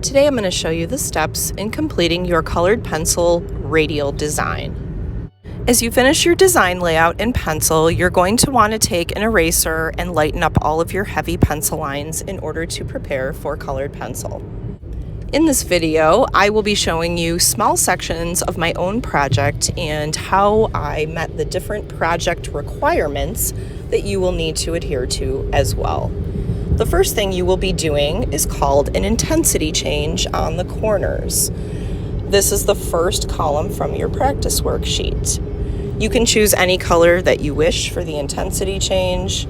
Today I'm going to show you the steps in completing your colored pencil radial design. As you finish your design layout in pencil, you're going to want to take an eraser and lighten up all of your heavy pencil lines in order to prepare for colored pencil. In this video, I will be showing you small sections of my own project and how I met the different project requirements that you will need to adhere to as well. The first thing you will be doing is called an intensity change on the corners. This is the first column from your practice worksheet. You can choose any color that you wish for the intensity change,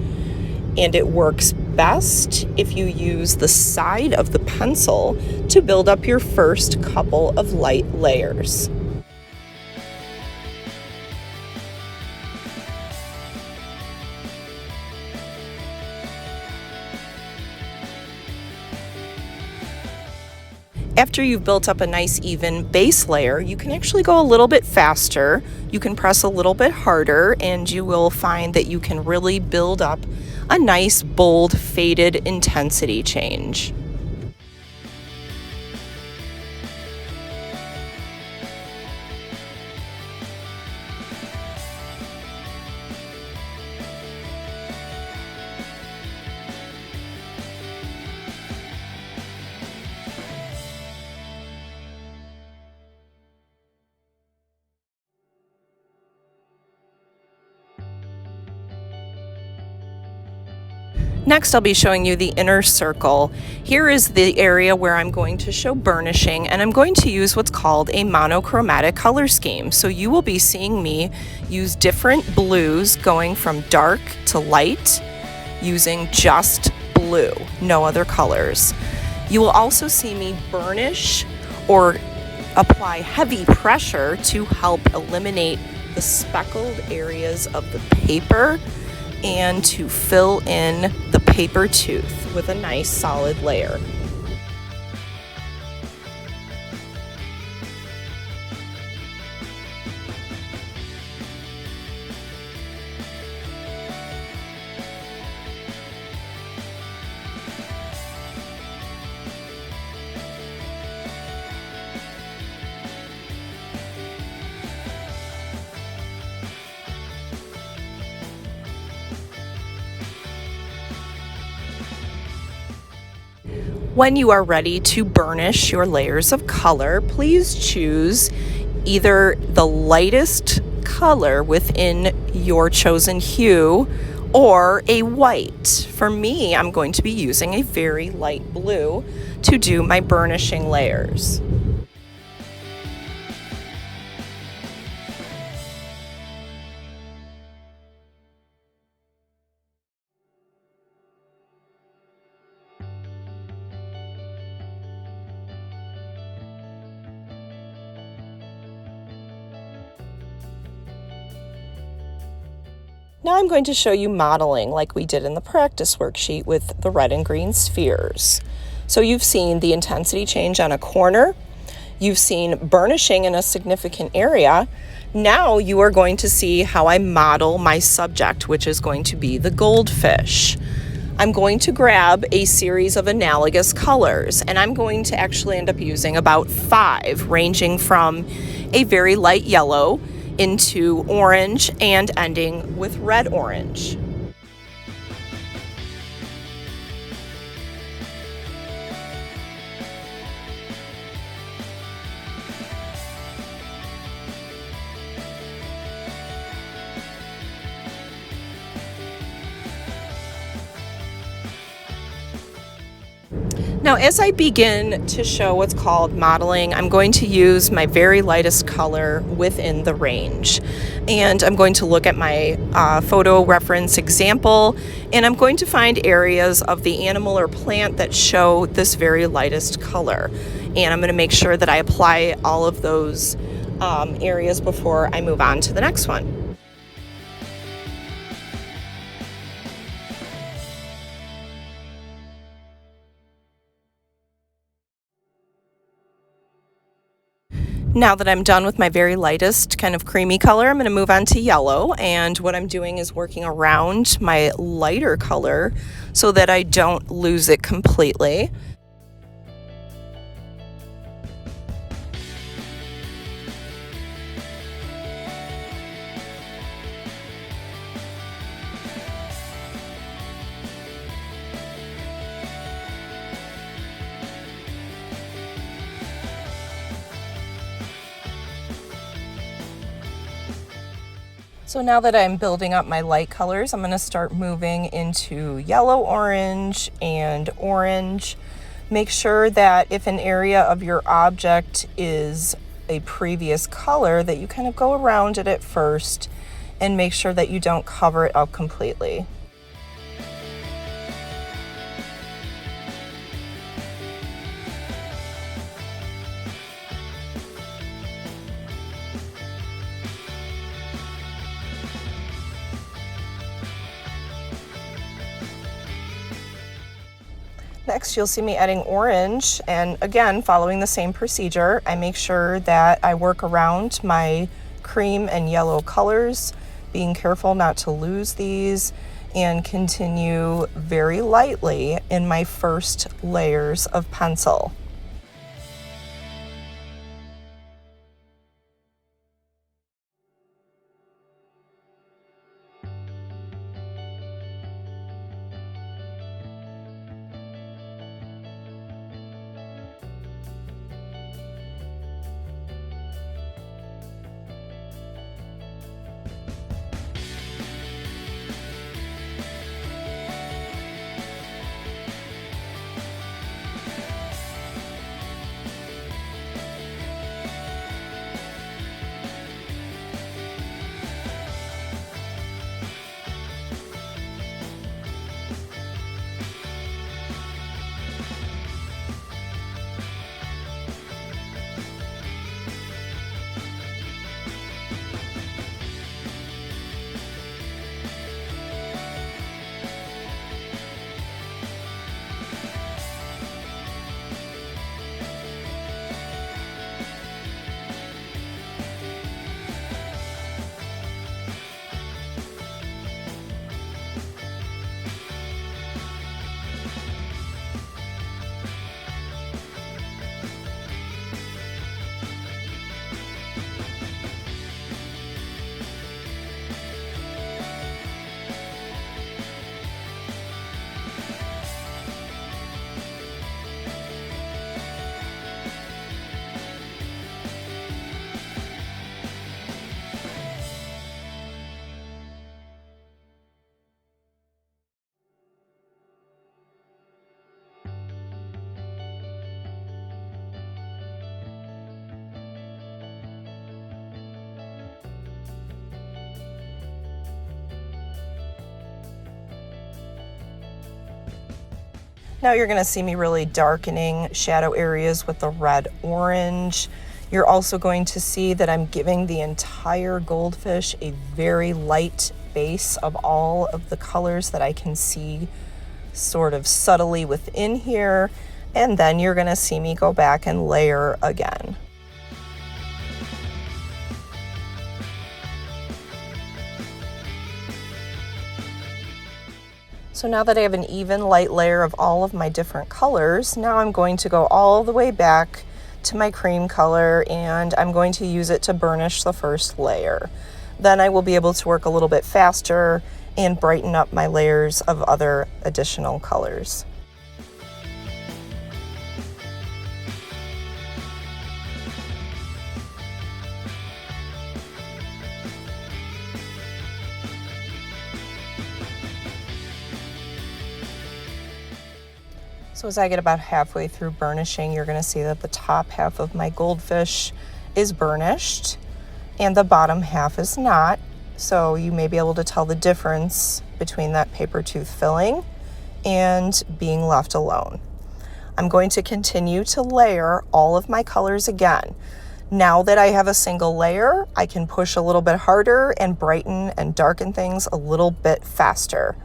and it works best if you use the side of the pencil to build up your first couple of light layers. After you've built up a nice even base layer, you can actually go a little bit faster. You can press a little bit harder, and you will find that you can really build up a nice, bold, faded intensity change. Next, I'll be showing you the inner circle. Here is the area where I'm going to show burnishing, and I'm going to use what's called a monochromatic color scheme. So you will be seeing me use different blues going from dark to light using just blue, no other colors. You will also see me burnish or apply heavy pressure to help eliminate the speckled areas of the paper and to fill in the paper tooth with a nice solid layer. When you are ready to burnish your layers of color, please choose either the lightest color within your chosen hue or a white. For me, I'm going to be using a very light blue to do my burnishing layers. Now I'm going to show you modeling like we did in the practice worksheet with the red and green spheres. So you've seen the intensity change on a corner, you've seen burnishing in a significant area. Now you are going to see how I model my subject, which is going to be the goldfish. I'm going to grab a series of analogous colors, and I'm going to actually end up using about 5, ranging from a very light yellow into orange and ending with red orange. Now, as I begin to show what's called modeling, I'm going to use my very lightest color within the range. And I'm going to look at my photo reference example, and I'm going to find areas of the animal or plant that show this very lightest color. And I'm going to make sure that I apply all of those areas before I move on to the next one. Now that I'm done with my very lightest kind of creamy color, I'm going to move on to yellow, and what I'm doing is working around my lighter color so that I don't lose it completely. So now that I'm building up my light colors, I'm going to start moving into yellow orange and orange. Make sure that if an area of your object is a previous color, that you kind of go around it at first and make sure that you don't cover it up completely. Next, you'll see me adding orange, and again, following the same procedure, I make sure that I work around my cream and yellow colors, being careful not to lose these, and continue very lightly in my first layers of pencil. Now you're going to see me really darkening shadow areas with the red orange. You're also going to see that I'm giving the entire goldfish a very light base of all of the colors that I can see sort of subtly within here. And then you're going to see me go back and layer again. So now that I have an even light layer of all of my different colors, now I'm going to go all the way back to my cream color and I'm going to use it to burnish the first layer. Then I will be able to work a little bit faster and brighten up my layers of other additional colors. So as I get about halfway through burnishing, you're going to see that the top half of my goldfish is burnished and the bottom half is not. So you may be able to tell the difference between that paper tooth filling and being left alone. I'm going to continue to layer all of my colors again. Now that I have a single layer, I can push a little bit harder and brighten and darken things a little bit faster.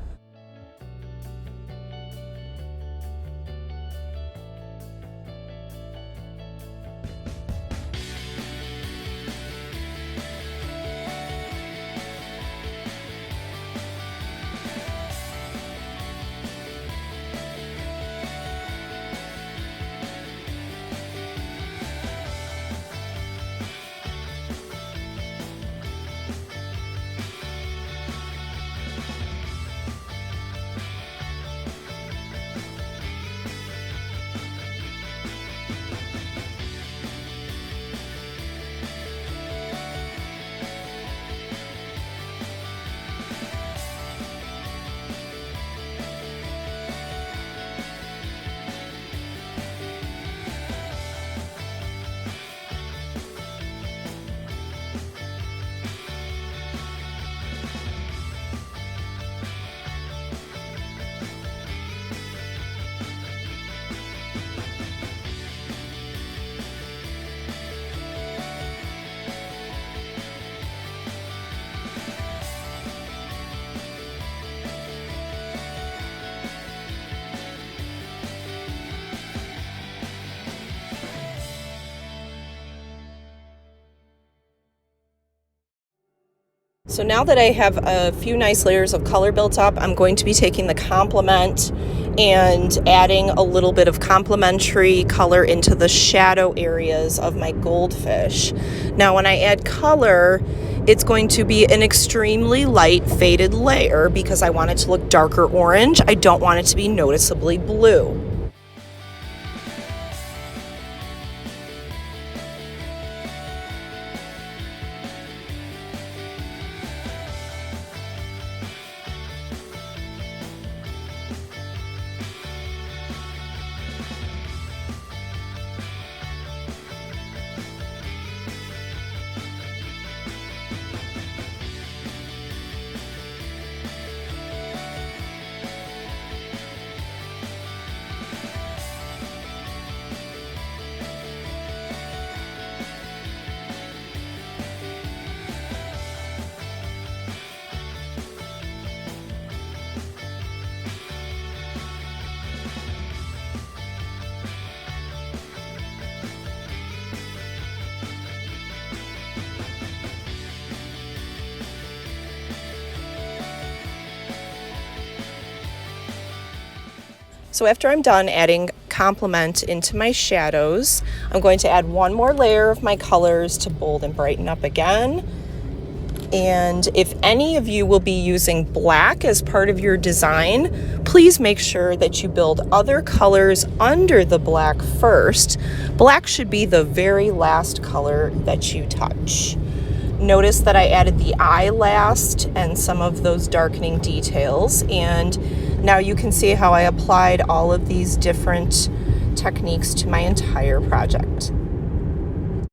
So now that I have a few nice layers of color built up, I'm going to be taking the complement and adding a little bit of complementary color into the shadow areas of my goldfish. Now when I add color, it's going to be an extremely light faded layer because I want it to look darker orange. I don't want it to be noticeably blue. So after I'm done adding complement into my shadows, I'm going to add one more layer of my colors to bold and brighten up again. And if any of you will be using black as part of your design, please make sure that you build other colors under the black first. Black should be the very last color that you touch. Notice that I added the eye last and some of those darkening details, and now you can see how I applied all of these different techniques to my entire project.